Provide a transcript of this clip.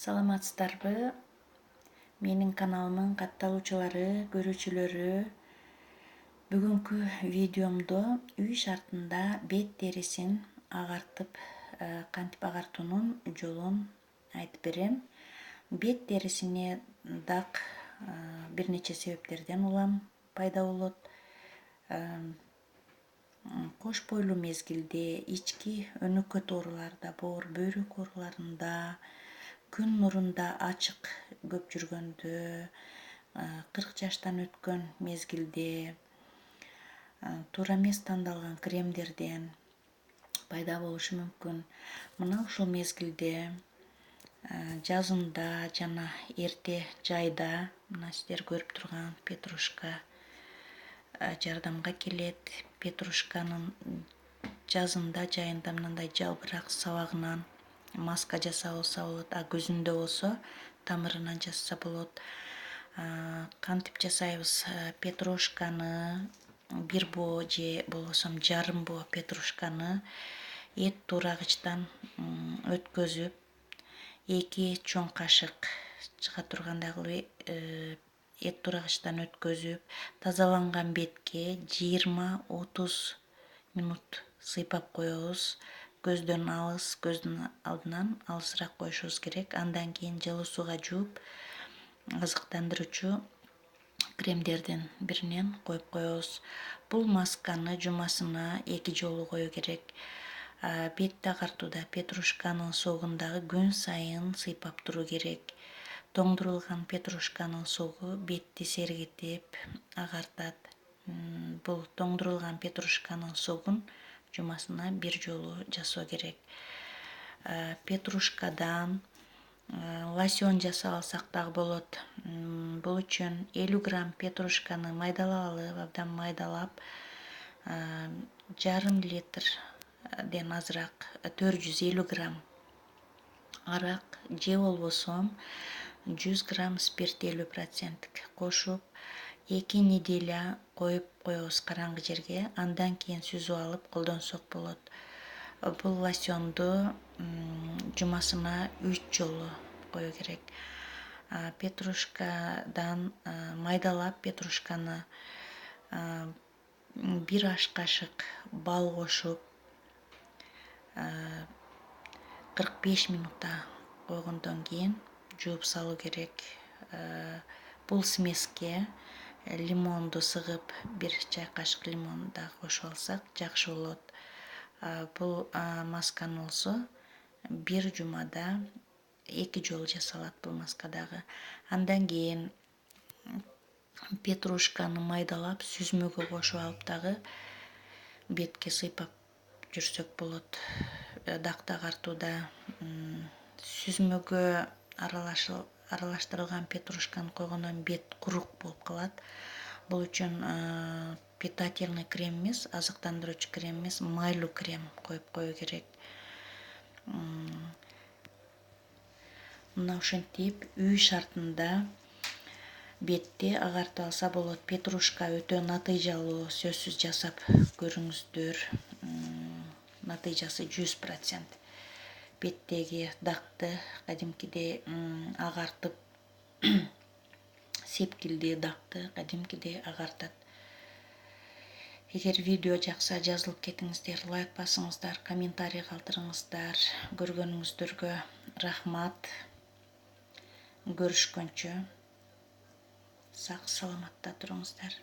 Саламатсыздарбы? Менин каналымын катталуучулары, көрүүчүлөрү. Бүгүнкү видеомдо үй шартында бет терисин агартып, кантип агартуунун жолун айтып берем. Бет терисине дак бир нече себептерден улам пайда болот. Кош бойлуу мезгилде, ички өнөкөт ооруларда, боор бөйрөк ооруларында, күн нурунда ачык көп жүргөндө, 40 жаштан өткөн мезгилде, туура эмес тандалган кремдерден пайда болушу мүмкүн. Мына ушул мезгилде жазында жана эрте жайда мына сиздер көрүп турган петрушка жардамга келет. Петрушканын жазында жайында мындай жалбырак сабагынан маска жасап алса болот, а көзүндө болсо тамырынан жасаса болот. Кантип жасайбыз? Петрушканы бир боо же болбосо жарым боо петрушканы эт туурагычтан өткөзүп, 2 чоң кашык чыга тургандагы эт туурагычтан өткөзүп, тазаланган бетке 20-30 минут сыйпап коебуз. Көздөн алыс, көздүн алдынан алысыраак коюшубуз керек. Андан кийин жылуу сууга жууп, азыктандыруучу кремдердин биринен коюп коебуз. Бул масканы жумасына 2 жолу коюу керек. Бетти агартууда петрушканын согундагы күн сайын сыйпап туруу керек. Тоңдурулган петрушканын согу бетти сергитип агартат. Бул тоңдурулган петрушканын согун жумасына 1 жолу жасоо керек. Петрушкадан лосьон жасап алсак дагы болот. Бул үчүн 50 грамм петрушканы майдалап алып, абдан майдалап, жарым литрден азыраак 450 грамм арак же болбосо 100 грамм спирт 50% кошуп 2 неделя коюп коебуз караңгы жерге. Андан кийин сүзүп алып колдонсок болот. Бул лосьонду жумасына 3 жолу коюу керек. Петрушкадан майдалап петрушканы 1 аш кашык бал кошуп 45 минутта койгондон кийин жууп салуу керек. Бул смеске лимонду сыгып, 1 чай кашык лимон да кошуп алсак жакшы болот. Бул масканы болсо 1 жумада 2 жолу жасалат бул маскадагы. Андан кийин петрушканы майдалап сүзмөгө кошуп алып дагы бетке сыйпап жүрсөк болот. Дакты агартууда сүзмөгө аралаштырылган петрушканы койгондон бет курук болуп калат. Бул үчүн питательный крем эмес, азыктандыруучу крем эмес, майлуу крем коюп коюу керек. Мына ушинтип үй шартында бетти агартып алса болот. Петрушка өтө натыйжалуу, сөзсүз жасап көрүңүздөр. Натыйжасы 100%. Беттеги дакты кадимкидей агартып, сепкилди дакты кадимкидей агартат. Эгер видео жакса жазылып кетиңиздер, лайк басыңыздар, комментарий калтырыңыздар. Көргөнүңүздөргө рахмат. Көрүшкөнчө сак саламатта туруңуздар.